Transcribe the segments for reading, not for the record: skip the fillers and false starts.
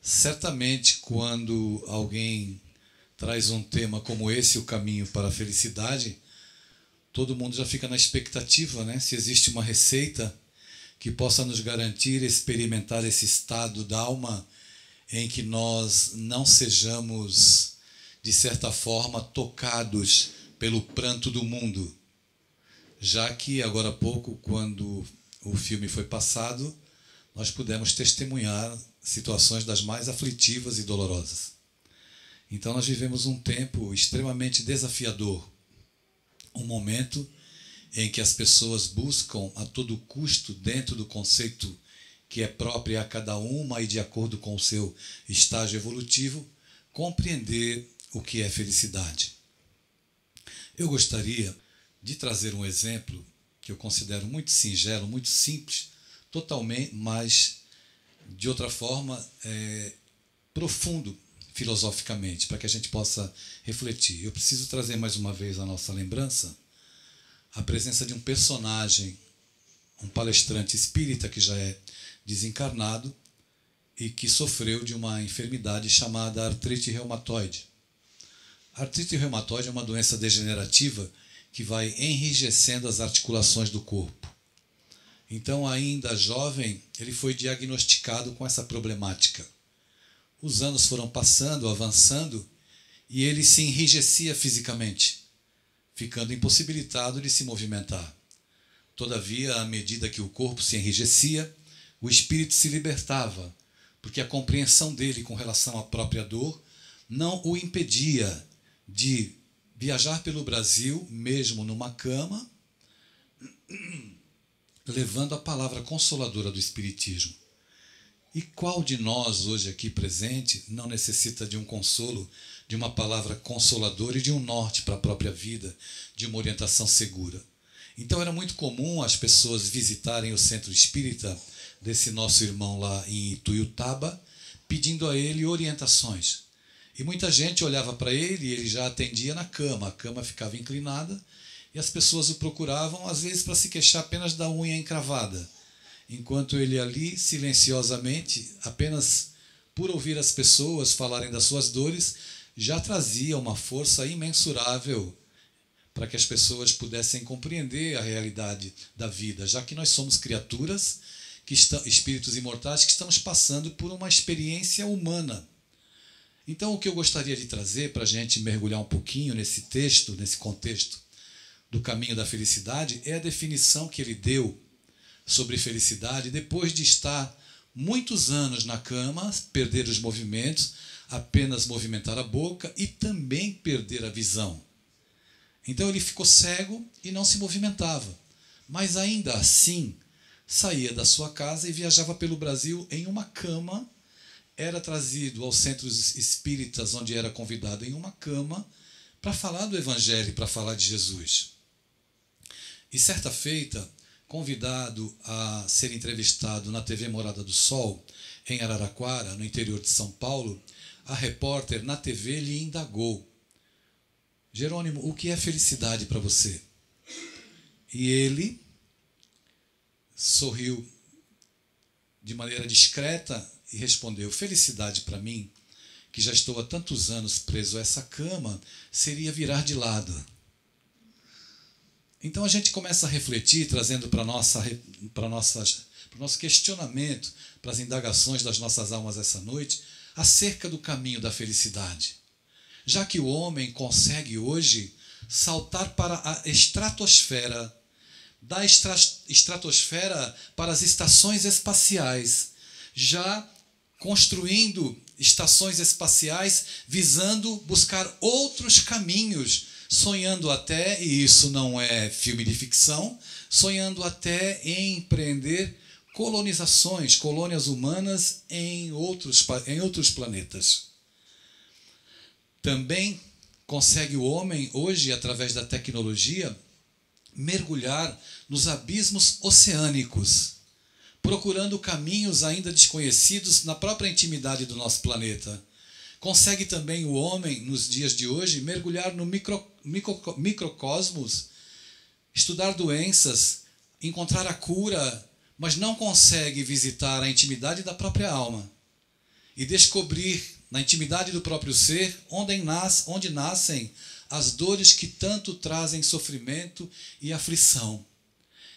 Certamente, quando alguém traz um tema como esse, o caminho para a felicidade, todo mundo já fica na expectativa, né? Se existe uma receita que possa nos garantir experimentar esse estado da alma em que nós não sejamos, de certa forma, tocados pelo pranto do mundo. Já que, agora há pouco, quando o filme foi passado, nós pudemos testemunhar situações das mais aflitivas e dolorosas. Então nós vivemos um tempo extremamente desafiador, um momento em que as pessoas buscam a todo custo, dentro do conceito que é próprio a cada uma e de acordo com o seu estágio evolutivo, compreender o que é felicidade. Eu gostaria de trazer um exemplo que eu considero muito singelo, muito simples, totalmente, mas de outra forma profundo filosoficamente, para que a gente possa refletir. Eu preciso trazer mais uma vez à nossa lembrança a presença de um personagem, um palestrante espírita que já é desencarnado e que sofreu de uma enfermidade chamada artrite reumatoide. A artrite reumatoide é uma doença degenerativa que vai enrijecendo as articulações do corpo. Então, ainda jovem, ele foi diagnosticado com essa problemática. Os anos foram passando, avançando, e ele se enrijecia fisicamente, ficando impossibilitado de se movimentar. Todavia, à medida que o corpo se enrijecia, o espírito se libertava, porque a compreensão dele com relação à própria dor não o impedia de viajar pelo Brasil, mesmo numa cama, levando a palavra consoladora do Espiritismo. E qual de nós, hoje aqui presente, não necessita de um consolo, de uma palavra consoladora e de um norte para a própria vida, de uma orientação segura? Então era muito comum as pessoas visitarem o centro espírita desse nosso irmão lá em Ituiutaba, pedindo a ele orientações. E muita gente olhava para ele e ele já atendia na cama. A cama ficava inclinada e as pessoas o procuravam, às vezes, para se queixar apenas da unha encravada. Enquanto ele ali, silenciosamente, apenas por ouvir as pessoas falarem das suas dores, já trazia uma força imensurável para que as pessoas pudessem compreender a realidade da vida, já que nós somos criaturas, espíritos imortais, que estamos passando por uma experiência humana. Então, o que eu gostaria de trazer para a gente mergulhar um pouquinho nesse texto, nesse contexto do caminho da felicidade, é a definição que ele deu sobre felicidade depois de estar muitos anos na cama, perder os movimentos, apenas movimentar a boca e também perder a visão. Então ele ficou cego e não se movimentava, mas ainda assim saía da sua casa e viajava pelo Brasil em uma cama, era trazido aos centros espíritas onde era convidado em uma cama para falar do Evangelho, para falar de Jesus. E certa feita, convidado a ser entrevistado na TV Morada do Sol, em Araraquara, no interior de São Paulo, a repórter na TV lhe indagou: Jerônimo, o que é felicidade para você? E ele sorriu de maneira discreta e respondeu: felicidade para mim, que já estou há tantos anos preso a essa cama, seria virar de lado. Então a gente começa a refletir, trazendo para o nosso questionamento, para as indagações das nossas almas essa noite, acerca do caminho da felicidade. Já que o homem consegue hoje saltar para a estratosfera, da estratosfera para as estações espaciais, já construindo estações espaciais, visando buscar outros caminhos, sonhando até, e isso não é filme de ficção, sonhando até em empreender colonizações, colônias humanas em outros planetas. Também consegue o homem, hoje, através da tecnologia, mergulhar nos abismos oceânicos, procurando caminhos ainda desconhecidos na própria intimidade do nosso planeta. Consegue também o homem, nos dias de hoje, mergulhar no microcosmos, estudar doenças, encontrar a cura, mas não consegue visitar a intimidade da própria alma. e descobrir na intimidade do próprio ser onde nascem as dores que tanto trazem sofrimento e aflição.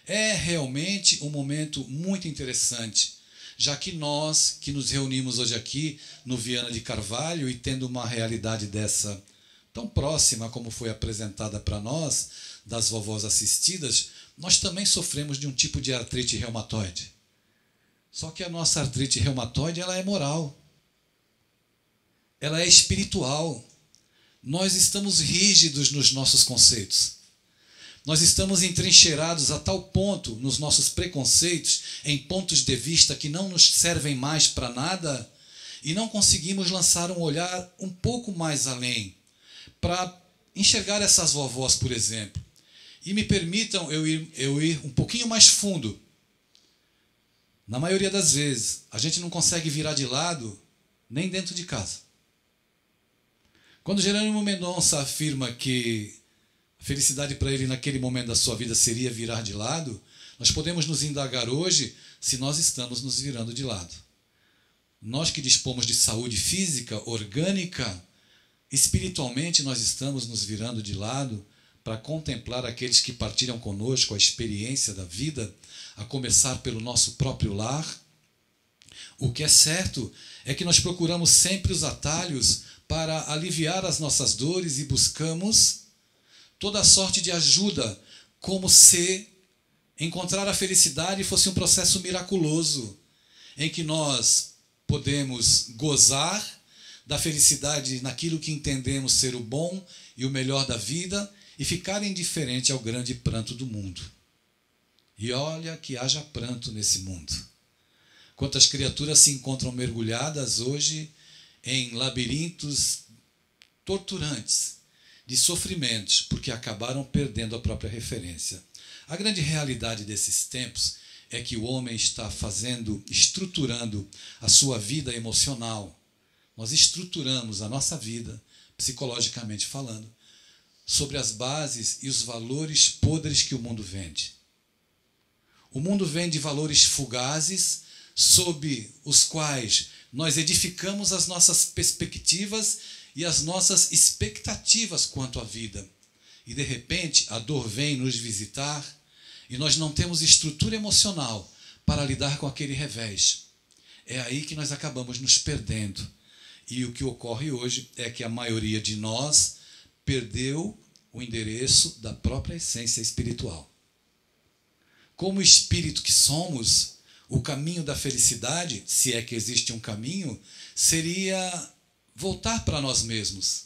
É realmente um momento muito interessante, já que nós que nos reunimos hoje aqui no Viana de Carvalho e tendo uma realidade dessa tão próxima como foi apresentada para nós, das vovós assistidas, nós também sofremos de um tipo de artrite reumatoide. Só que a nossa artrite reumatoide ela é moral, ela é espiritual. Nós estamos rígidos nos nossos conceitos. Nós estamos entrincheirados a tal ponto nos nossos preconceitos, em pontos de vista que não nos servem mais para nada, e não conseguimos lançar um olhar um pouco mais além, para enxergar essas vovós, por exemplo. E me permitam eu ir um pouquinho mais fundo. Na maioria das vezes, a gente não consegue virar de lado nem dentro de casa. Quando Jerônimo Mendonça afirma que a felicidade para ele naquele momento da sua vida seria virar de lado, nós podemos nos indagar hoje se nós estamos nos virando de lado. Nós que dispomos de saúde física, orgânica, espiritualmente nós estamos nos virando de lado para contemplar aqueles que partilham conosco a experiência da vida, a começar pelo nosso próprio lar. O que é certo é que nós procuramos sempre os atalhos para aliviar as nossas dores e buscamos toda sorte de ajuda, como se encontrar a felicidade fosse um processo miraculoso, em que nós podemos gozar da felicidade naquilo que entendemos ser o bom e o melhor da vida e ficar indiferente ao grande pranto do mundo. E olha que haja pranto nesse mundo. Quantas criaturas se encontram mergulhadas hoje em labirintos torturantes de sofrimentos, porque acabaram perdendo a própria referência. A grande realidade desses tempos é que o homem está estruturando a sua vida emocional. Nós estruturamos a nossa vida, psicologicamente falando, sobre as bases e os valores podres que o mundo vende. O mundo vende valores fugazes, sob os quais nós edificamos as nossas perspectivas e as nossas expectativas quanto à vida. E, de repente, a dor vem nos visitar e nós não temos estrutura emocional para lidar com aquele revés. É aí que nós acabamos nos perdendo. E o que ocorre hoje é que a maioria de nós perdeu o endereço da própria essência espiritual. Como espírito que somos, o caminho da felicidade, se é que existe um caminho, seria voltar para nós mesmos.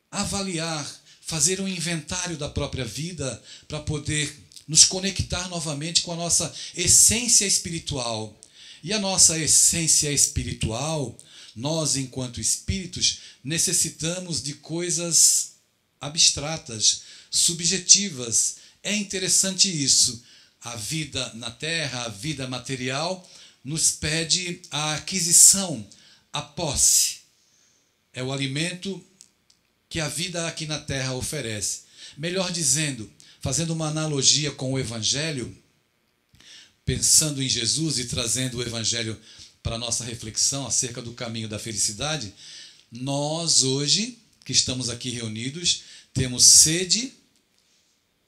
Avaliar, fazer um inventário da própria vida para poder nos conectar novamente com a nossa essência espiritual. E a nossa essência espiritual, nós, enquanto espíritos, necessitamos de coisas abstratas, subjetivas. É interessante isso. A vida na Terra, a vida material, nos pede a aquisição, a posse. É o alimento que a vida aqui na Terra oferece. Melhor dizendo, fazendo uma analogia com o Evangelho, pensando em Jesus e trazendo o Evangelho para a nossa reflexão acerca do caminho da felicidade, nós hoje, que estamos aqui reunidos, temos sede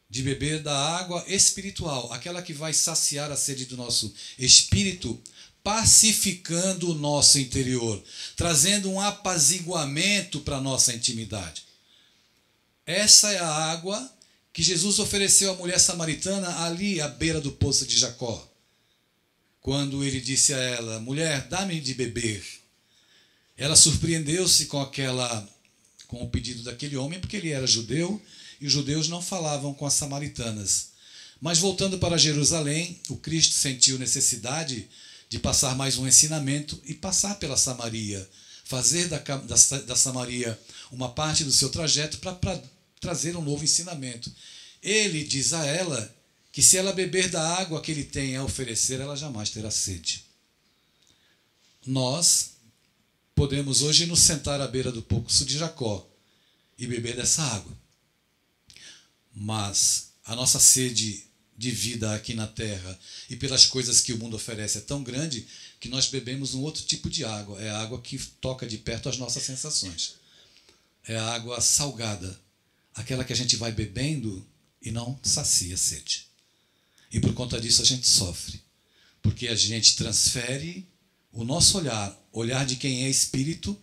de beber da água espiritual, aquela que vai saciar a sede do nosso espírito, pacificando o nosso interior, trazendo um apaziguamento para a nossa intimidade. Essa é a água que Jesus ofereceu à mulher samaritana ali à beira do poço de Jacó. Quando ele disse a ela, mulher, dá-me de beber. Ela surpreendeu-se com o pedido daquele homem, porque ele era judeu, e os judeus não falavam com as samaritanas. Mas voltando para Jerusalém, o Cristo sentiu necessidade de passar mais um ensinamento e passar pela Samaria, fazer da Samaria uma parte do seu trajeto para trazer um novo ensinamento. Ele diz a ela que se ela beber da água que ele tem a oferecer, ela jamais terá sede. Nós podemos hoje nos sentar à beira do poço de Jacó e beber dessa água. Mas a nossa sede de vida aqui na Terra e pelas coisas que o mundo oferece é tão grande que nós bebemos um outro tipo de água. É a água que toca de perto as nossas sensações. É a água salgada, aquela que a gente vai bebendo e não sacia a sede. E por conta disso a gente sofre, porque a gente transfere o nosso olhar de quem é espírito,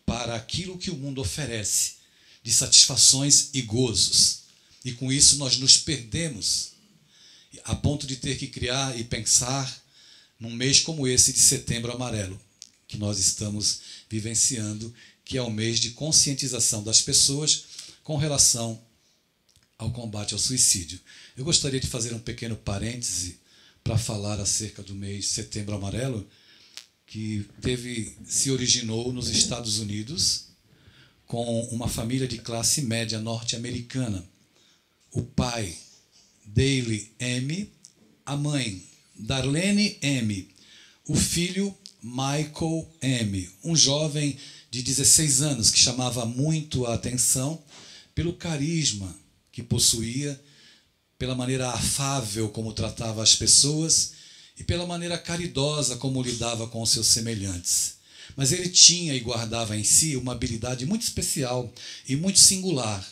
para aquilo que o mundo oferece, de satisfações e gozos. E com isso nós nos perdemos, a ponto de ter que criar e pensar num mês como esse de Setembro Amarelo, que nós estamos vivenciando, que é o mês de conscientização das pessoas com relação ao combate ao suicídio. Eu gostaria de fazer um pequeno parêntese para falar acerca do mês Setembro Amarelo, que se originou nos Estados Unidos com uma família de classe média norte-americana. O pai, Dale M., a mãe, Darlene M., o filho, Michael M., um jovem de 16 anos que chamava muito a atenção pelo carisma que possuía, pela maneira afável como tratava as pessoas e pela maneira caridosa como lidava com os seus semelhantes. Mas ele tinha e guardava em si uma habilidade muito especial e muito singular.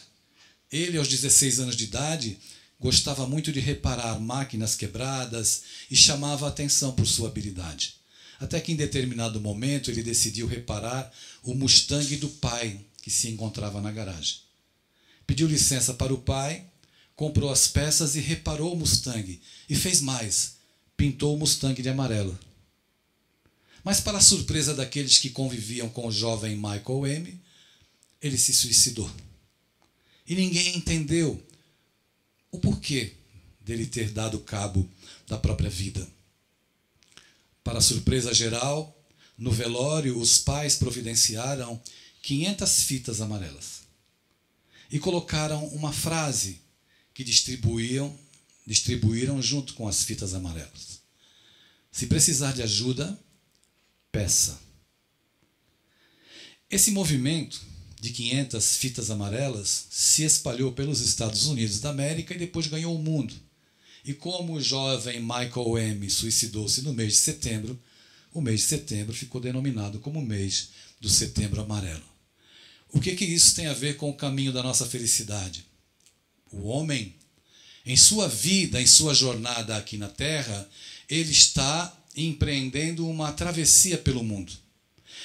Ele, aos 16 anos de idade, gostava muito de reparar máquinas quebradas e chamava a atenção por sua habilidade. Até que em determinado momento ele decidiu reparar o Mustang do pai, que se encontrava na garagem. Pediu licença para o pai, comprou as peças e reparou o Mustang. E fez mais, pintou o Mustang de amarelo. Mas, para a surpresa daqueles que conviviam com o jovem Michael M., ele se suicidou. E ninguém entendeu o porquê dele ter dado cabo da própria vida. Para a surpresa geral, no velório, os pais providenciaram 500 fitas amarelas e colocaram uma frase que distribuíram junto com as fitas amarelas. Se precisar de ajuda, peça. Esse movimento de 500 fitas amarelas se espalhou pelos Estados Unidos da América e depois ganhou o mundo. E como o jovem Michael M. suicidou-se no mês de setembro, o mês de setembro ficou denominado como o mês do Setembro Amarelo. O que isso tem a ver com o caminho da nossa felicidade? O homem, em sua vida, em sua jornada aqui na Terra, ele está empreendendo uma travessia pelo mundo.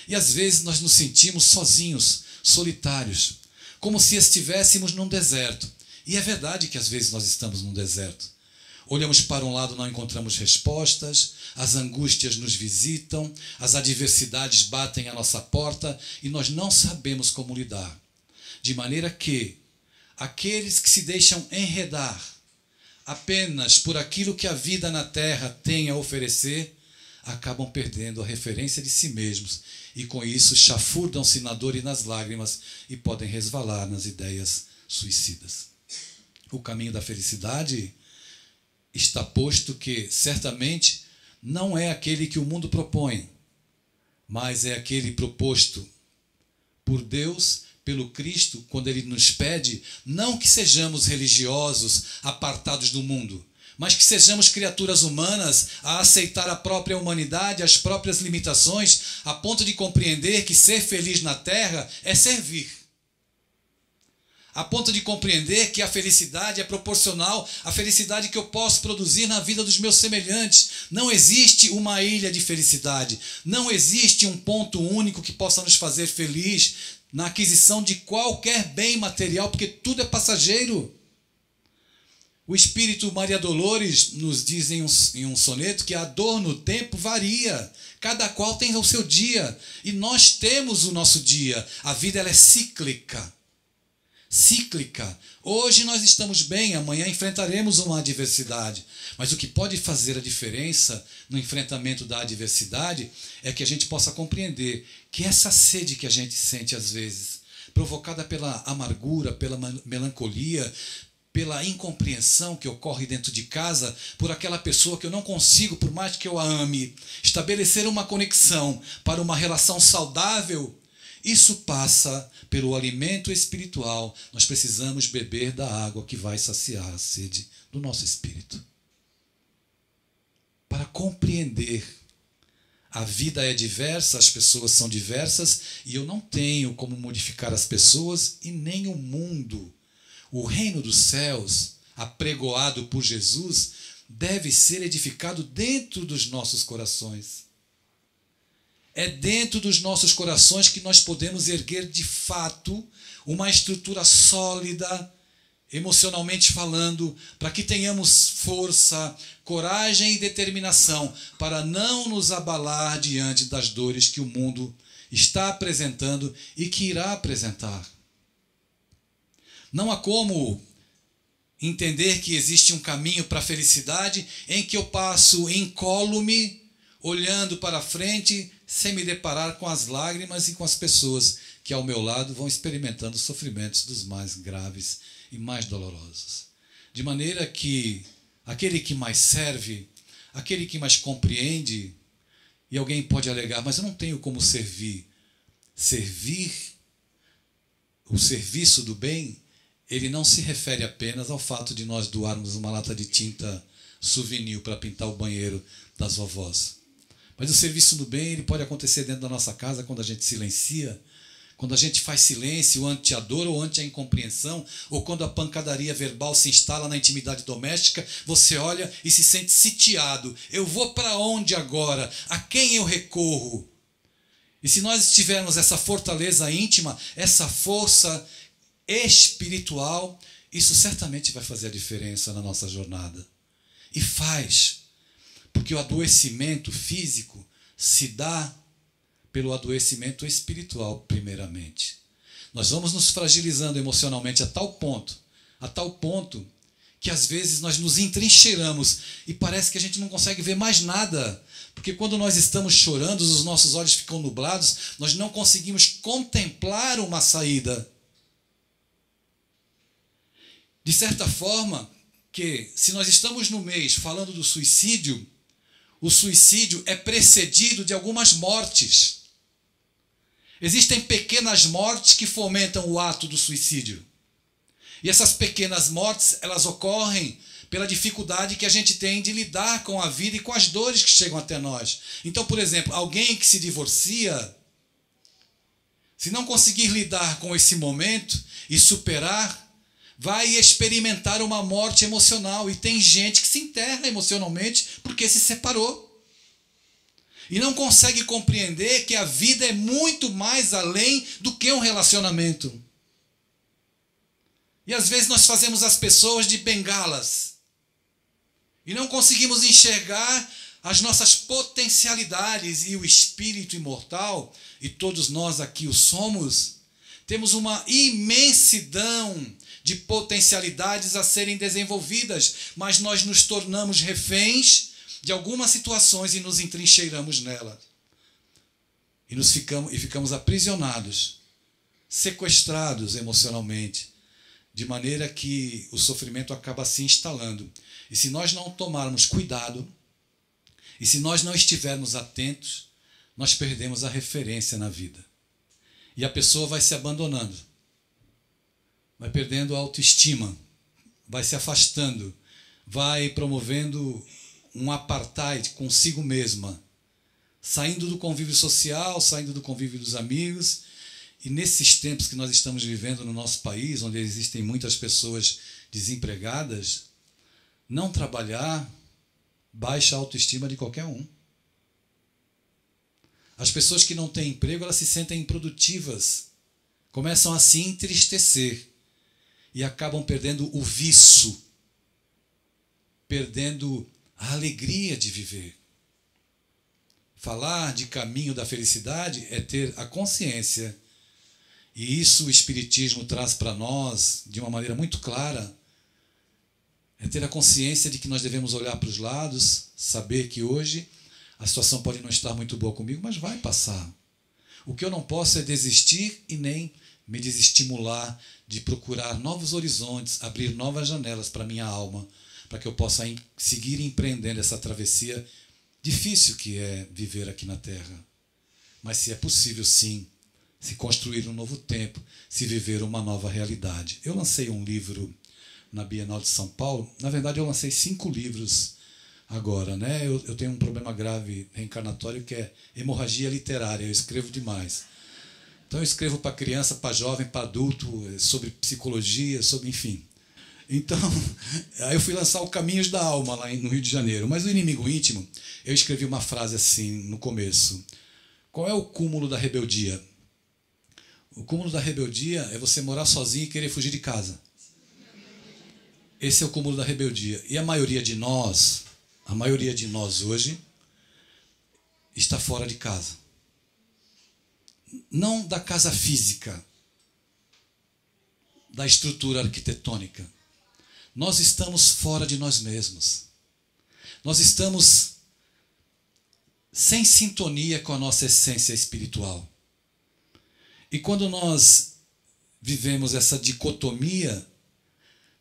E às vezes nós nos sentimos sozinhos, solitários, como se estivéssemos num deserto. E é verdade que às vezes nós estamos num deserto. Olhamos para um lado, não encontramos respostas, as angústias nos visitam, as adversidades batem à nossa porta e nós não sabemos como lidar. De maneira que aqueles que se deixam enredar apenas por aquilo que a vida na Terra tem a oferecer, acabam perdendo a referência de si mesmos e com isso chafurdam-se na dor e nas lágrimas e podem resvalar nas ideias suicidas. O caminho da felicidade está posto que certamente não é aquele que o mundo propõe, mas é aquele proposto por Deus, pelo Cristo, quando Ele nos pede não que sejamos religiosos apartados do mundo, mas que sejamos criaturas humanas a aceitar a própria humanidade, as próprias limitações, a ponto de compreender que ser feliz na Terra é servir. A ponto de compreender que a felicidade é proporcional à felicidade que eu posso produzir na vida dos meus semelhantes. Não existe uma ilha de felicidade. Não existe um ponto único que possa nos fazer feliz na aquisição de qualquer bem material, porque tudo é passageiro. O Espírito Maria Dolores nos diz em um soneto que a dor no tempo varia. Cada qual tem o seu dia. E nós temos o nosso dia. A vida ela é cíclica. Hoje nós estamos bem, amanhã enfrentaremos uma adversidade. Mas o que pode fazer a diferença no enfrentamento da adversidade é que a gente possa compreender que essa sede que a gente sente às vezes, provocada pela amargura, pela melancolia, pela incompreensão que ocorre dentro de casa por aquela pessoa que eu não consigo, por mais que eu a ame, estabelecer uma conexão para uma relação saudável, isso passa pelo alimento espiritual. Nós precisamos beber da água que vai saciar a sede do nosso espírito. para compreender. A vida é diversa, as pessoas são diversas e eu não tenho como modificar as pessoas e nem o mundo. O reino dos céus, apregoado por Jesus, deve ser edificado dentro dos nossos corações. É dentro dos nossos corações que nós podemos erguer de fato uma estrutura sólida, emocionalmente falando, para que tenhamos força, coragem e determinação para não nos abalar diante das dores que o mundo está apresentando e que irá apresentar. Não há como entender que existe um caminho para a felicidade em que eu passo incólume, olhando para frente, sem me deparar com as lágrimas e com as pessoas que ao meu lado vão experimentando sofrimentos dos mais graves e mais dolorosos. De maneira que aquele que mais serve, aquele que mais compreende, e alguém pode alegar, mas eu não tenho como servir. Servir, o serviço do bem, ele não se refere apenas ao fato de nós doarmos uma lata de tinta souvenir para pintar o banheiro das vovós. Mas o serviço do bem ele pode acontecer dentro da nossa casa quando a gente silencia, quando a gente faz silêncio ante a dor ou ante a incompreensão, ou quando a pancadaria verbal se instala na intimidade doméstica, você olha e se sente sitiado. Eu vou para onde agora? A quem eu recorro? E se nós tivermos essa fortaleza íntima, essa força espiritual, isso certamente vai fazer a diferença na nossa jornada. E faz, porque o adoecimento físico se dá pelo adoecimento espiritual, primeiramente. Nós vamos nos fragilizando emocionalmente a tal ponto que às vezes nós nos entrincheiramos e parece que a gente não consegue ver mais nada, porque quando nós estamos chorando, os nossos olhos ficam nublados, nós não conseguimos contemplar uma saída. De certa forma, que se nós estamos no mês falando do suicídio, o suicídio é precedido de algumas mortes. Existem pequenas mortes que fomentam o ato do suicídio. E essas pequenas mortes, elas ocorrem pela dificuldade que a gente tem de lidar com a vida e com as dores que chegam até nós. Então, por exemplo, alguém que se divorcia, se não conseguir lidar com esse momento e superar, vai experimentar uma morte emocional. E tem gente que se enterra emocionalmente porque se separou. E não consegue compreender que a vida é muito mais além do que um relacionamento. E às vezes nós fazemos as pessoas de bengalas. E não conseguimos enxergar as nossas potencialidades. E o espírito imortal, e todos nós aqui o somos, temos uma imensidão de potencialidades a serem desenvolvidas, mas nós nos tornamos reféns de algumas situações e nos entrincheiramos nela. E ficamos aprisionados, sequestrados emocionalmente, de maneira que o sofrimento acaba se instalando. E se nós não tomarmos cuidado, e se nós não estivermos atentos, nós perdemos a referência na vida. E a pessoa vai se abandonando, vai perdendo a autoestima, vai se afastando, vai promovendo um apartheid consigo mesma, saindo do convívio social, saindo do convívio dos amigos. E nesses tempos que nós estamos vivendo no nosso país, onde existem muitas pessoas desempregadas, não trabalhar baixa a autoestima de qualquer um. As pessoas que não têm emprego, elas se sentem improdutivas, começam a se entristecer e acabam perdendo o viço, perdendo a alegria de viver. Falar de caminho da felicidade é ter a consciência, e isso o Espiritismo traz para nós de uma maneira muito clara, é ter a consciência de que nós devemos olhar para os lados, saber que hoje a situação pode não estar muito boa comigo, mas vai passar. O que eu não posso é desistir e nem me desestimular de procurar novos horizontes, abrir novas janelas para a minha alma, para que eu possa seguir empreendendo essa travessia difícil que é viver aqui na Terra. Mas se é possível, sim, se construir um novo tempo, se viver uma nova realidade. Eu lancei um livro na Bienal de São Paulo. Na verdade, eu lancei 5 livros agora, né? Eu tenho um problema grave reencarnatório que é hemorragia literária, eu escrevo demais. Então eu escrevo para criança, para jovem, para adulto, sobre psicologia, sobre enfim. Então, aí eu fui lançar o Caminhos da Alma lá no Rio de Janeiro. Mas o Inimigo Íntimo, eu escrevi uma frase assim no começo. Qual é o cúmulo da rebeldia? O cúmulo da rebeldia é você morar sozinho e querer fugir de casa. Esse é o cúmulo da rebeldia. E a maioria de nós hoje, está fora de casa. Não da casa física, da estrutura arquitetônica. Nós estamos fora de nós mesmos. Nós estamos sem sintonia com a nossa essência espiritual. E quando nós vivemos essa dicotomia,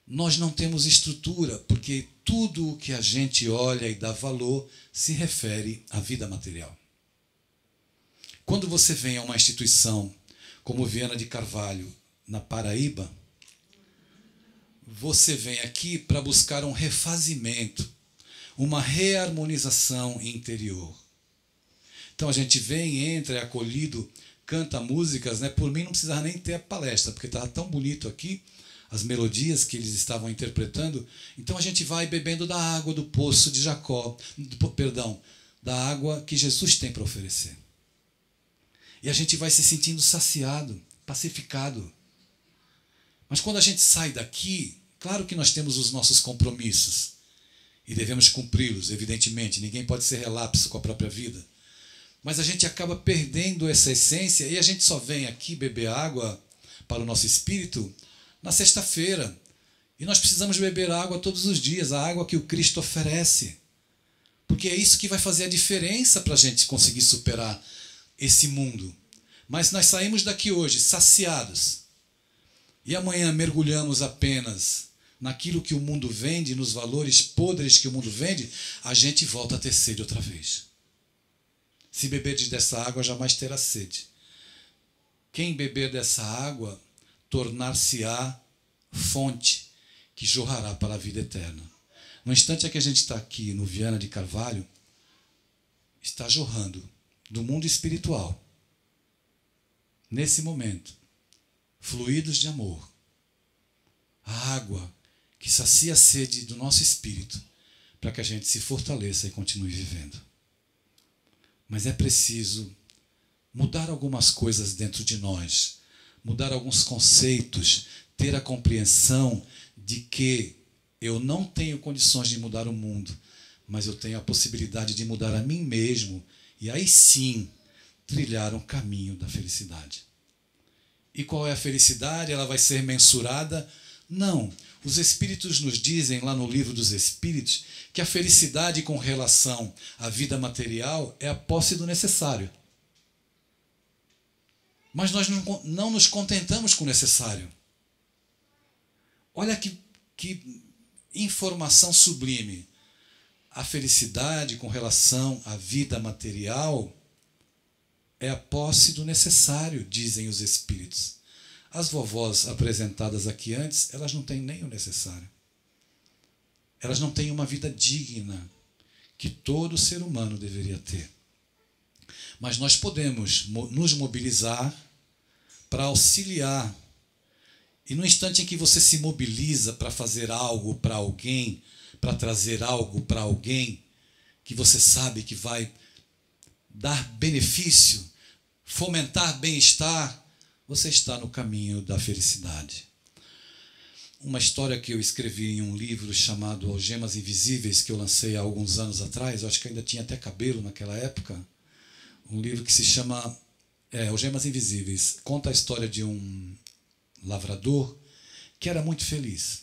nós não temos estrutura, porque tudo o que a gente olha e dá valor se refere à vida material. Quando você vem a uma instituição como Viana de Carvalho, na Paraíba, você vem aqui para buscar um refazimento, uma reharmonização interior. Então a gente vem, entra, é acolhido, canta músicas, né? Por mim não precisava nem ter a palestra, porque estava tão bonito aqui, as melodias que eles estavam interpretando. Então a gente vai bebendo da água do poço de Jacó, da água que Jesus tem para oferecer. E a gente vai se sentindo saciado, pacificado. Mas quando a gente sai daqui, claro que nós temos os nossos compromissos e devemos cumpri-los, evidentemente. Ninguém pode ser relapso com a própria vida. Mas a gente acaba perdendo essa essência e a gente só vem aqui beber água para o nosso espírito na sexta-feira. E nós precisamos beber água todos os dias, a água que o Cristo oferece. Porque é isso que vai fazer a diferença para a gente conseguir superar esse mundo. Mas nós saímos daqui hoje saciados. E amanhã mergulhamos apenas naquilo que o mundo vende, nos valores podres que o mundo vende, a gente volta a ter sede outra vez. Se beberdes dessa água, jamais terá sede. Quem beber dessa água, tornar-se-á fonte que jorrará para a vida eterna. No instante em que a gente está aqui no Viana de Carvalho, está jorrando do mundo espiritual, nesse momento, fluidos de amor, a água que sacia a sede do nosso espírito, para que a gente se fortaleça e continue vivendo. Mas é preciso mudar algumas coisas dentro de nós, mudar alguns conceitos, ter a compreensão de que eu não tenho condições de mudar o mundo, mas eu tenho a possibilidade de mudar a mim mesmo e aí sim trilhar um caminho da felicidade. E qual é a felicidade? Ela vai ser mensurada? Não. Os Espíritos nos dizem, lá no Livro dos Espíritos, que a felicidade com relação à vida material é a posse do necessário. Mas nós não nos contentamos com o necessário. Olha que informação sublime. A felicidade com relação à vida material é a posse do necessário, dizem os Espíritos. As vovós apresentadas aqui antes, elas não têm nem o necessário. Elas não têm uma vida digna que todo ser humano deveria ter. Mas nós podemos nos mobilizar para auxiliar. E no instante em que você se mobiliza para fazer algo para alguém, para trazer algo para alguém, que você sabe que vai dar benefício, fomentar bem-estar, você está no caminho da felicidade. Uma história que eu escrevi em um livro chamado Algemas Invisíveis, que eu lancei há alguns anos atrás, eu acho que ainda tinha até cabelo naquela época, um livro que se chama Algemas Invisíveis. Conta a história de um lavrador que era muito feliz.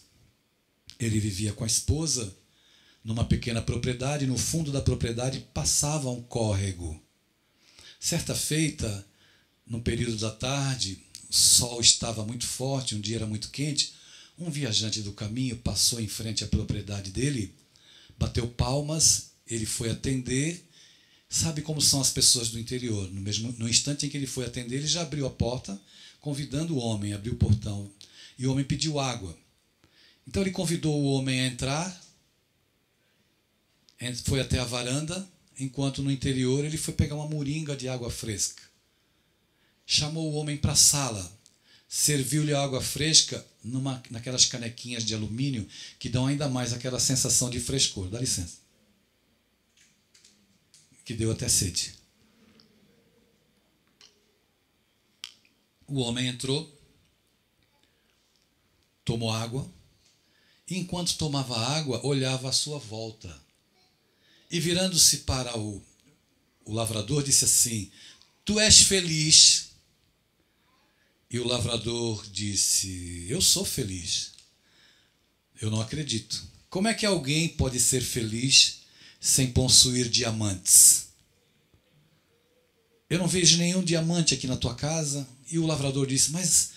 Ele vivia com a esposa numa pequena propriedade, e no fundo da propriedade passava um córrego. Certa feita, no período da tarde, o sol estava muito forte, um dia era muito quente, um viajante do caminho passou em frente à propriedade dele, bateu palmas, ele foi atender. Sabe como são as pessoas do interior? No instante em que ele foi atender, ele já abriu a porta, convidando o homem, abriu o portão, e o homem pediu água. Então ele convidou o homem a entrar foi até a varanda, enquanto no interior ele foi pegar uma moringa de água fresca. Chamou o homem para a sala, serviu-lhe a água fresca naquelas canequinhas de alumínio que dão ainda mais aquela sensação de frescor. Dá licença. Que deu até sede. O homem entrou, tomou água, e enquanto tomava água, olhava à sua volta. E virando-se para o lavrador, disse assim: tu és feliz? E o lavrador disse: eu sou feliz. Eu não acredito. Como é que alguém pode ser feliz sem possuir diamantes? Eu não vejo nenhum diamante aqui na tua casa. E o lavrador disse: mas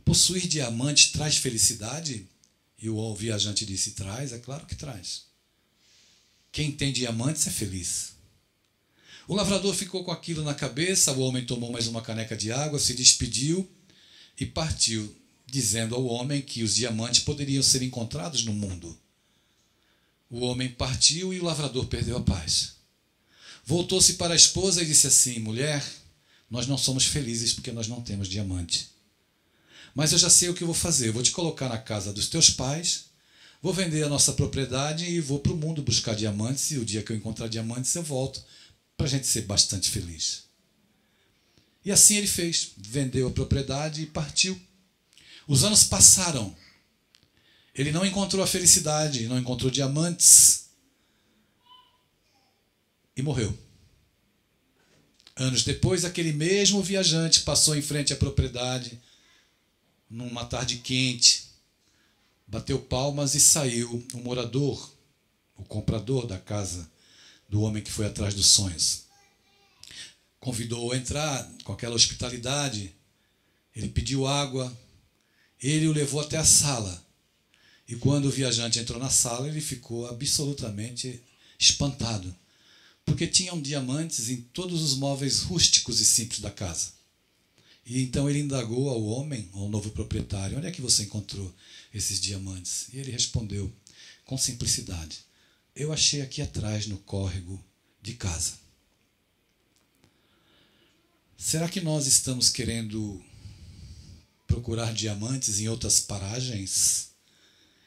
possuir diamantes traz felicidade? E o viajante disse: traz, é claro que traz. Quem tem diamantes é feliz. O lavrador ficou com aquilo na cabeça, o homem tomou mais uma caneca de água, se despediu e partiu, dizendo ao homem que os diamantes poderiam ser encontrados no mundo. O homem partiu e o lavrador perdeu a paz. Voltou-se para a esposa e disse assim: mulher, nós não somos felizes porque nós não temos diamante. Mas eu já sei o que eu vou fazer. Eu vou te colocar na casa dos teus pais, vou vender a nossa propriedade e vou para o mundo buscar diamantes. E o dia que eu encontrar diamantes eu volto, para a gente ser bastante feliz. E assim ele fez. Vendeu a propriedade e partiu. Os anos passaram. Ele não encontrou a felicidade, não encontrou diamantes. E morreu. Anos depois, aquele mesmo viajante passou em frente à propriedade, numa tarde quente, bateu palmas e saiu o morador, o comprador da casa do homem que foi atrás dos sonhos. Convidou-o a entrar com aquela hospitalidade. Ele pediu água, ele o levou até a sala. E quando o viajante entrou na sala, ele ficou absolutamente espantado, porque tinham diamantes em todos os móveis rústicos e simples da casa. E então ele indagou ao homem, ao novo proprietário: onde é que você encontrou esses diamantes? E ele respondeu com simplicidade: eu achei aqui atrás no córrego de casa. Será que nós estamos querendo procurar diamantes em outras paragens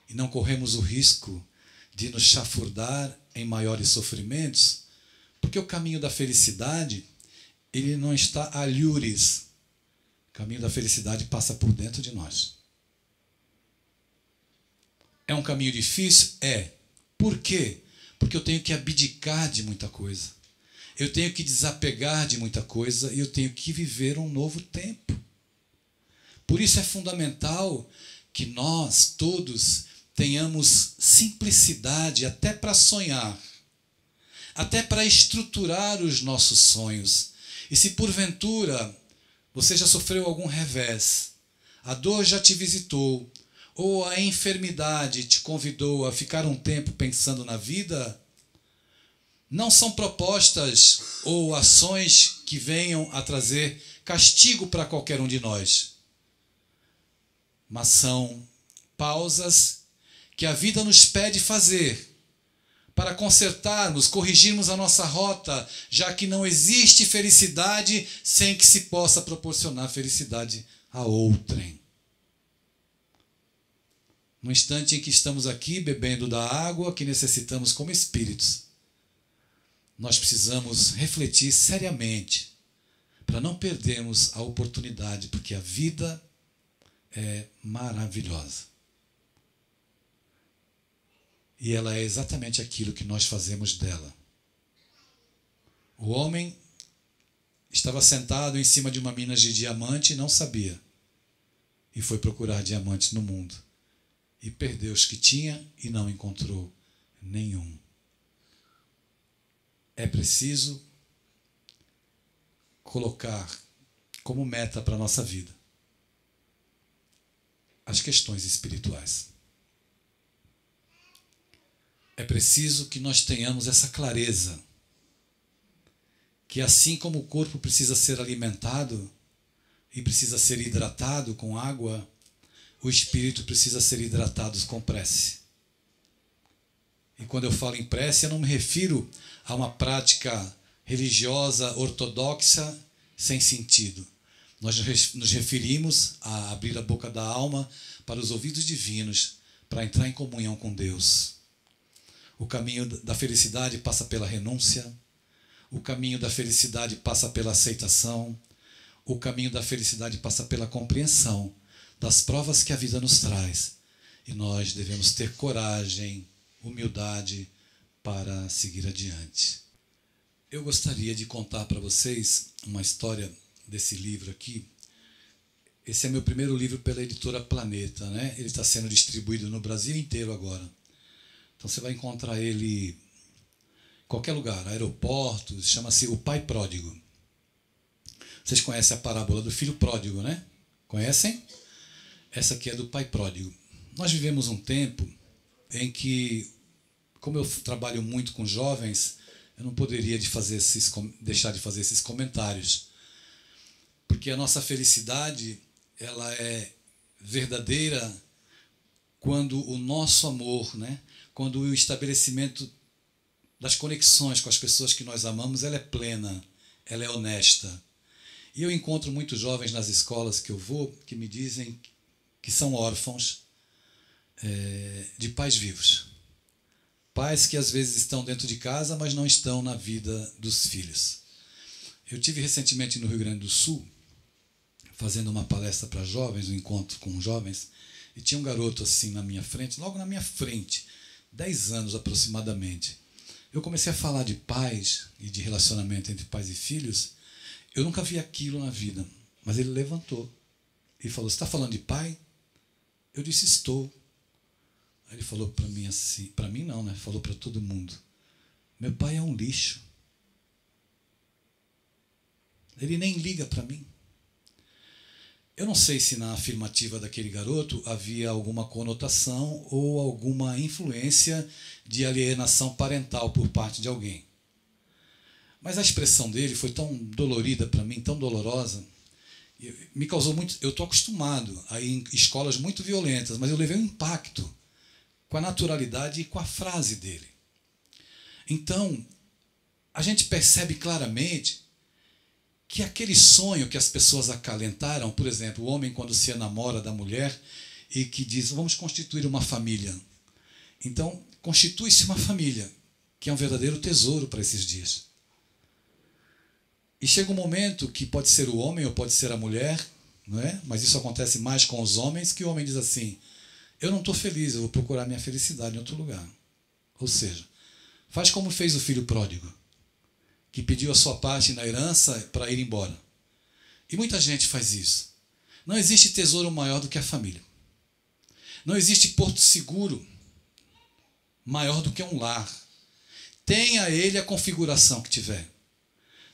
e não corremos o risco de nos chafurdar em maiores sofrimentos? Porque o caminho da felicidade, ele não está a alhures. O caminho da felicidade passa por dentro de nós. É um caminho difícil? É. Por quê? Porque eu tenho que abdicar de muita coisa. Eu tenho que desapegar de muita coisa e eu tenho que viver um novo tempo. Por isso é fundamental que nós todos tenhamos simplicidade até para sonhar, até para estruturar os nossos sonhos. E se porventura você já sofreu algum revés, a dor já te visitou, ou a enfermidade te convidou a ficar um tempo pensando na vida, não são propostas ou ações que venham a trazer castigo para qualquer um de nós, mas são pausas que a vida nos pede fazer para consertarmos, corrigirmos a nossa rota, já que não existe felicidade sem que se possa proporcionar felicidade a outrem. No instante em que estamos aqui bebendo da água que necessitamos como espíritos, nós precisamos refletir seriamente para não perdermos a oportunidade, porque a vida é maravilhosa. E ela é exatamente aquilo que nós fazemos dela. O homem estava sentado em cima de uma mina de diamante e não sabia. E foi procurar diamantes no mundo. E perdeu os que tinha e não encontrou nenhum. É preciso colocar como meta para a nossa vida as questões espirituais. É preciso que nós tenhamos essa clareza, que assim como o corpo precisa ser alimentado e precisa ser hidratado com água, o espírito precisa ser hidratado com prece. E quando eu falo em prece, eu não me refiro a uma prática religiosa ortodoxa sem sentido. Nós nos referimos a abrir a boca da alma para os ouvidos divinos, para entrar em comunhão com Deus. O caminho da felicidade passa pela renúncia, o caminho da felicidade passa pela aceitação, o caminho da felicidade passa pela compreensão das provas que a vida nos traz. E nós devemos ter coragem, humildade para seguir adiante. Eu gostaria de contar para vocês uma história desse livro aqui. Esse é meu primeiro livro pela editora Planeta, né? Ele está sendo distribuído no Brasil inteiro agora. Então você vai encontrar ele em qualquer lugar, aeroportos, chama-se O Pai Pródigo. Vocês conhecem a parábola do filho pródigo, né? Conhecem? Essa aqui é do pai pródigo. Nós vivemos um tempo em que, como eu trabalho muito com jovens, eu não poderia deixar de fazer esses comentários. Porque a nossa felicidade, ela é verdadeira quando o nosso amor, né? Quando o estabelecimento das conexões com as pessoas que nós amamos, ela é plena, ela é honesta. E eu encontro muitos jovens nas escolas que eu vou que me dizem que são órfãos de pais vivos. Pais que às vezes estão dentro de casa, mas não estão na vida dos filhos. Eu tive recentemente no Rio Grande do Sul, fazendo uma palestra para jovens, um encontro com jovens, e tinha um garoto assim na minha frente, logo na minha frente, 10 anos aproximadamente. Eu comecei a falar de pais e de relacionamento entre pais e filhos. Eu nunca vi aquilo na vida, mas ele levantou e falou: "Você está falando de pai?" Eu disse: "Estou." Aí ele falou para mim assim, para mim não, né? Falou para todo mundo: "Meu pai é um lixo. Ele nem liga para mim." Eu não sei se na afirmativa daquele garoto havia alguma conotação ou alguma influência de alienação parental por parte de alguém. Mas a expressão dele foi tão dolorida para mim, tão dolorosa, me causou muito... Eu estou acostumado a ir em escolas muito violentas, mas eu levei um impacto com a naturalidade e com a frase dele. Então, a gente percebe claramente que aquele sonho que as pessoas acalentaram, por exemplo, o homem quando se enamora da mulher e que diz: "Vamos constituir uma família." Então, constitui-se uma família, que é um verdadeiro tesouro para esses dias. E chega um momento que pode ser o homem ou pode ser a mulher, não é? Mas isso acontece mais com os homens, que o homem diz assim: "Eu não estou feliz, eu vou procurar minha felicidade em outro lugar." Ou seja, faz como fez o filho pródigo, que pediu a sua parte na herança para ir embora. E muita gente faz isso. Não existe tesouro maior do que a família. Não existe porto seguro maior do que um lar. Tenha ele a configuração que tiver.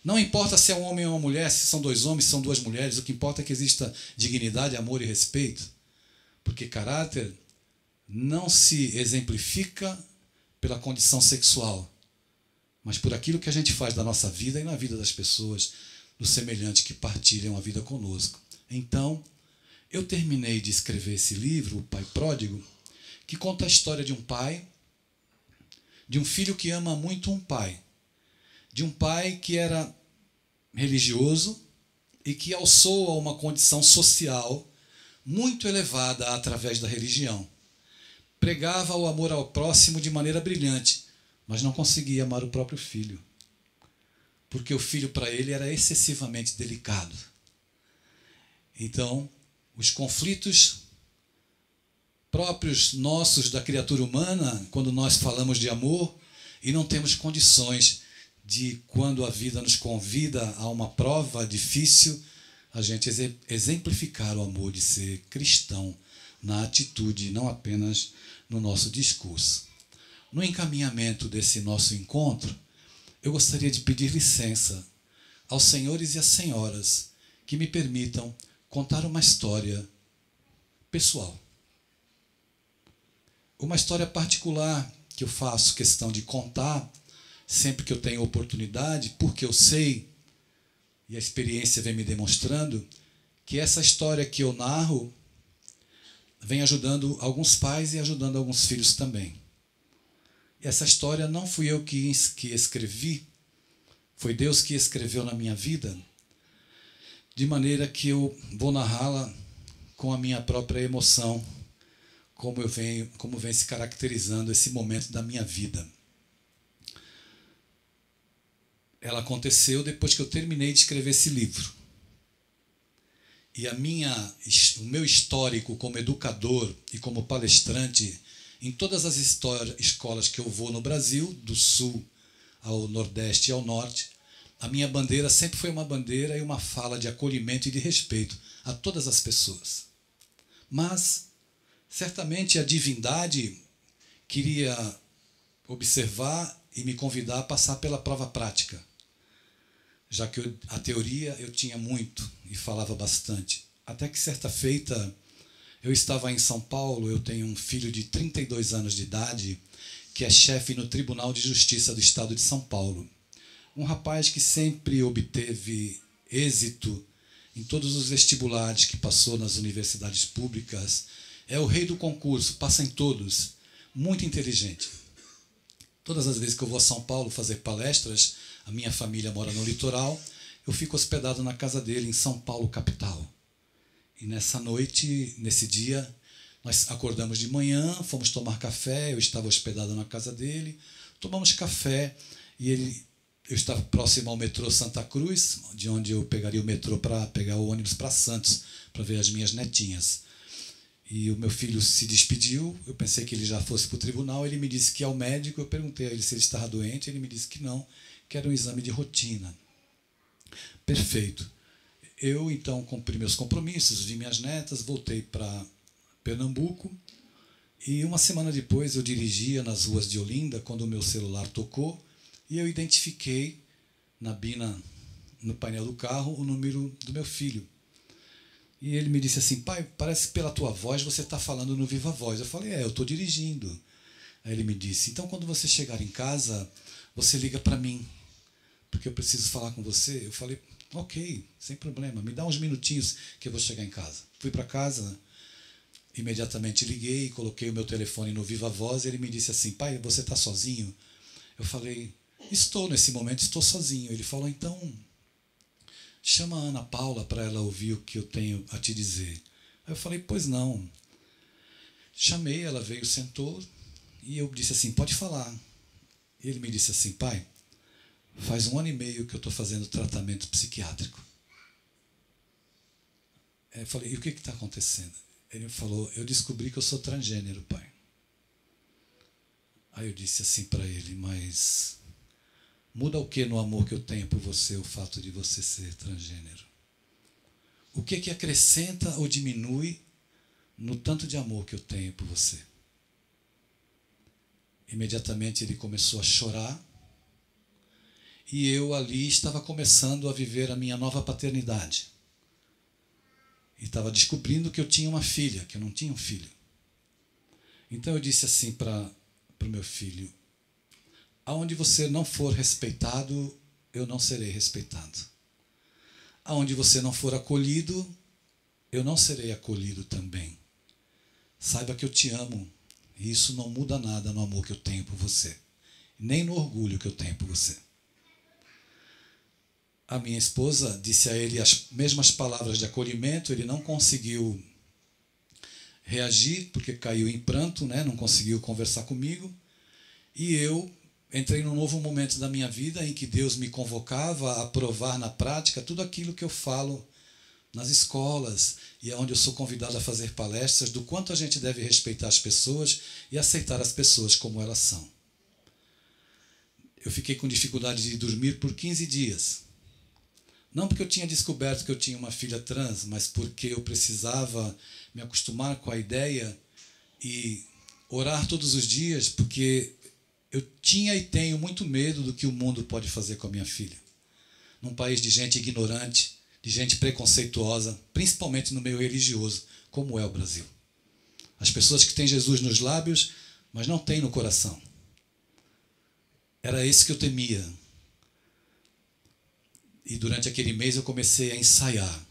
Não importa se é um homem ou uma mulher, se são dois homens, se são duas mulheres, o que importa é que exista dignidade, amor e respeito. Porque caráter não se exemplifica pela condição sexual, mas por aquilo que a gente faz da nossa vida e na vida das pessoas, dos semelhantes que partilham a vida conosco. Então, eu terminei de escrever esse livro, O Pai Pródigo, que conta a história de um pai, de um filho que ama muito um pai, de um pai que era religioso e que alçou a uma condição social muito elevada através da religião. Pregava o amor ao próximo de maneira brilhante, mas não conseguia amar o próprio filho, porque o filho para ele era excessivamente delicado. Então, os conflitos próprios nossos da criatura humana, quando nós falamos de amor e não temos condições de, quando a vida nos convida a uma prova difícil, a gente exemplificar o amor de ser cristão na atitude, não apenas no nosso discurso. No encaminhamento desse nosso encontro, eu gostaria de pedir licença aos senhores e às senhoras que me permitam contar uma história pessoal. Uma história particular que eu faço questão de contar sempre que eu tenho oportunidade, porque eu sei, e a experiência vem me demonstrando, que essa história que eu narro vem ajudando alguns pais e ajudando alguns filhos também. Essa história não fui eu que escrevi, foi Deus que escreveu na minha vida, de maneira que eu vou narrá-la com a minha própria emoção, como vem se caracterizando esse momento da minha vida. Ela aconteceu depois que eu terminei de escrever esse livro. E o meu histórico como educador e como palestrante em todas as escolas que eu vou no Brasil, do sul ao nordeste e ao norte, a minha bandeira sempre foi uma bandeira e uma fala de acolhimento e de respeito a todas as pessoas. Mas, certamente, a divindade queria observar e me convidar a passar pela prova prática, já que a teoria eu tinha muito e falava bastante. Até que, certa feita, eu estava em São Paulo, eu tenho um filho de 32 anos de idade, que é chefe no Tribunal de Justiça do Estado de São Paulo. Um rapaz que sempre obteve êxito em todos os vestibulares que passou nas universidades públicas. É o rei do concurso, passa em todos. Muito inteligente. Todas as vezes que eu vou a São Paulo fazer palestras, a minha família mora no litoral, eu fico hospedado na casa dele, em São Paulo, capital. E nessa noite, nesse dia, nós acordamos de manhã, fomos tomar café, eu estava hospedado na casa dele, tomamos café e eu estava próximo ao metrô Santa Cruz, de onde eu pegaria o metrô para pegar o ônibus para Santos, para ver as minhas netinhas. E o meu filho se despediu, eu pensei que ele já fosse para o tribunal, ele me disse que ia ao médico, eu perguntei a ele se ele estava doente, ele me disse que não, que era um exame de rotina. Perfeito. Eu, então, cumpri meus compromissos, vi minhas netas, voltei para Pernambuco, e uma semana depois eu dirigia nas ruas de Olinda, quando o meu celular tocou, e eu identifiquei na bina, no painel do carro, o número do meu filho. E ele me disse assim: pai, parece que pela tua voz você está falando no Viva Voz. Eu falei: eu estou dirigindo. Aí ele me disse: então quando você chegar em casa, você liga para mim, porque eu preciso falar com você. Eu falei: ok, sem problema, me dá uns minutinhos que eu vou chegar em casa. Fui para casa, imediatamente liguei, coloquei o meu telefone no Viva Voz e ele me disse assim: pai, você está sozinho? Eu falei: estou, nesse momento estou sozinho. Ele falou: então chama a Ana Paula para ela ouvir o que eu tenho a te dizer. Aí eu falei: pois não. Chamei, ela veio, sentou e eu disse assim: pode falar. E ele me disse assim: pai, faz 1 ano e meio que eu estou fazendo tratamento psiquiátrico. Eu falei: e o que está acontecendo? Ele falou: eu descobri que eu sou transgênero, pai. Aí eu disse assim para ele: mas muda o que no amor que eu tenho por você, o fato de você ser transgênero? O que acrescenta ou diminui no tanto de amor que eu tenho por você? Imediatamente ele começou a chorar e eu ali estava começando a viver a minha nova paternidade. E estava descobrindo que eu tinha uma filha, que eu não tinha um filho. Então eu disse assim para o meu filho: aonde você não for respeitado, eu não serei respeitado. Aonde você não for acolhido, eu não serei acolhido também. Saiba que eu te amo, e isso não muda nada no amor que eu tenho por você, nem no orgulho que eu tenho por você. A minha esposa disse a ele as mesmas palavras de acolhimento, ele não conseguiu reagir, porque caiu em pranto, né? Não conseguiu conversar comigo, e eu entrei num novo momento da minha vida em que Deus me convocava a provar na prática tudo aquilo que eu falo nas escolas e onde eu sou convidado a fazer palestras, do quanto a gente deve respeitar as pessoas e aceitar as pessoas como elas são. Eu fiquei com dificuldade de dormir por 15 dias. Não porque eu tinha descoberto que eu tinha uma filha trans, mas porque eu precisava me acostumar com a ideia e orar todos os dias, porque eu tinha e tenho muito medo do que o mundo pode fazer com a minha filha. Num país de gente ignorante, de gente preconceituosa, principalmente no meio religioso, como é o Brasil. As pessoas que têm Jesus nos lábios, mas não têm no coração. Era isso que eu temia. E durante aquele mês eu comecei a ensaiar.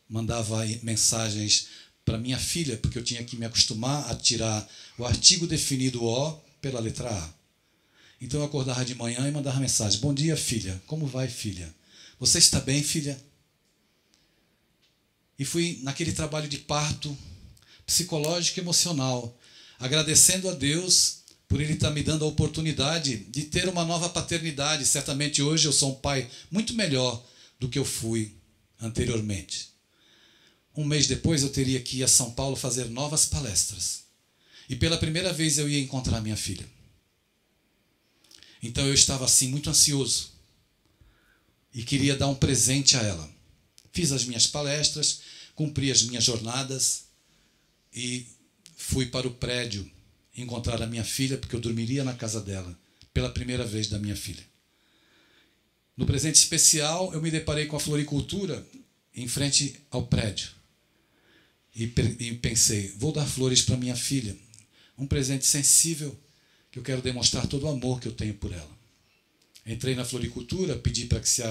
Mandava mensagens para minha filha, porque eu tinha que me acostumar a tirar o artigo definido O pela letra A. Então eu acordava de manhã e mandava mensagem: bom dia, filha. Como vai, filha? Você está bem, filha? E fui naquele trabalho de parto psicológico e emocional, agradecendo a Deus por Ele estar me dando a oportunidade de ter uma nova paternidade. Certamente hoje eu sou um pai muito melhor do que eu fui anteriormente. Um mês depois eu teria que ir a São Paulo fazer novas palestras. E pela primeira vez eu ia encontrar minha filha. Então eu estava assim muito ansioso e queria dar um presente a ela. Fiz as minhas palestras, cumpri as minhas jornadas e fui para o prédio encontrar a minha filha, porque eu dormiria na casa dela, pela primeira vez da minha filha. No presente especial, eu me deparei com a floricultura em frente ao prédio. E pensei, vou dar flores para minha filha. Um presente sensível, que eu quero demonstrar todo o amor que eu tenho por ela. Entrei na floricultura, pedi para que se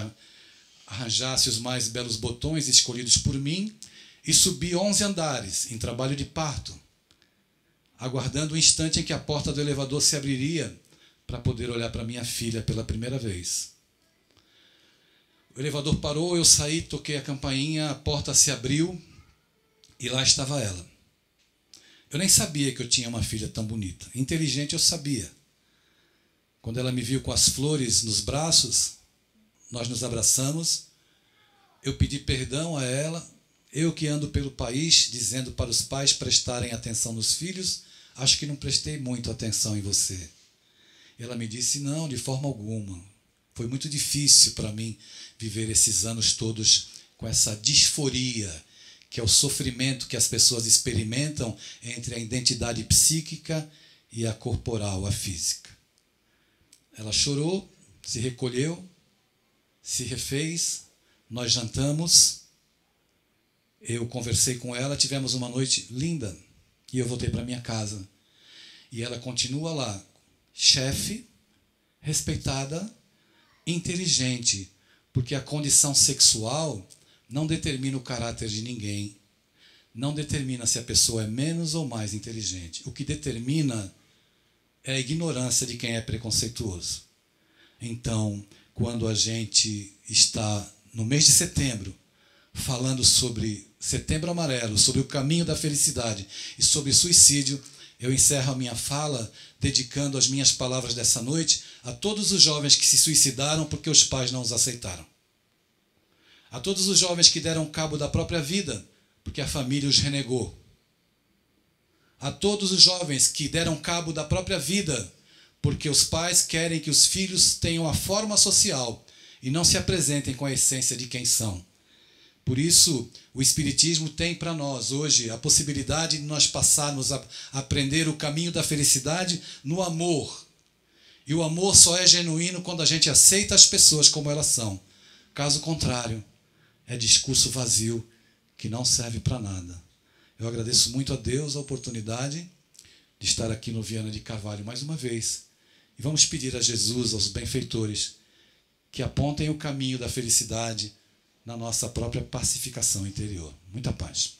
arranjasse os mais belos botões escolhidos por mim e subi 11 andares, em trabalho de parto, aguardando o instante em que a porta do elevador se abriria para poder olhar para minha filha pela primeira vez. O elevador parou, eu saí, toquei a campainha, a porta se abriu e lá estava ela. Eu nem sabia que eu tinha uma filha tão bonita. Inteligente eu sabia. Quando ela me viu com as flores nos braços, nós nos abraçamos, eu pedi perdão a ela, eu que ando pelo país dizendo para os pais prestarem atenção nos filhos, acho que não prestei muito atenção em você. Ela me disse, não, de forma alguma. Foi muito difícil para mim viver esses anos todos com essa disforia, que é o sofrimento que as pessoas experimentam entre a identidade psíquica e a corporal, a física. Ela chorou, se recolheu, se refez, nós jantamos, eu conversei com ela, tivemos uma noite linda e eu voltei para minha casa. E ela continua lá, chefe, respeitada, inteligente, porque a condição sexual não determina o caráter de ninguém, não determina se a pessoa é menos ou mais inteligente. O que determina é a ignorância de quem é preconceituoso. Então, quando a gente está no mês de setembro, falando sobre Setembro Amarelo, sobre o caminho da felicidade e sobre suicídio, eu encerro a minha fala dedicando as minhas palavras dessa noite a todos os jovens que se suicidaram porque os pais não os aceitaram. A todos os jovens que deram cabo da própria vida porque a família os renegou. A todos os jovens que deram cabo da própria vida porque os pais querem que os filhos tenham a forma social e não se apresentem com a essência de quem são. Por isso, o Espiritismo tem para nós hoje a possibilidade de nós passarmos a aprender o caminho da felicidade no amor. E o amor só é genuíno quando a gente aceita as pessoas como elas são. Caso contrário, é discurso vazio que não serve para nada. Eu agradeço muito a Deus a oportunidade de estar aqui no Viana de Carvalho mais uma vez. E vamos pedir a Jesus, aos benfeitores, que apontem o caminho da felicidade na nossa própria pacificação interior. Muita paz.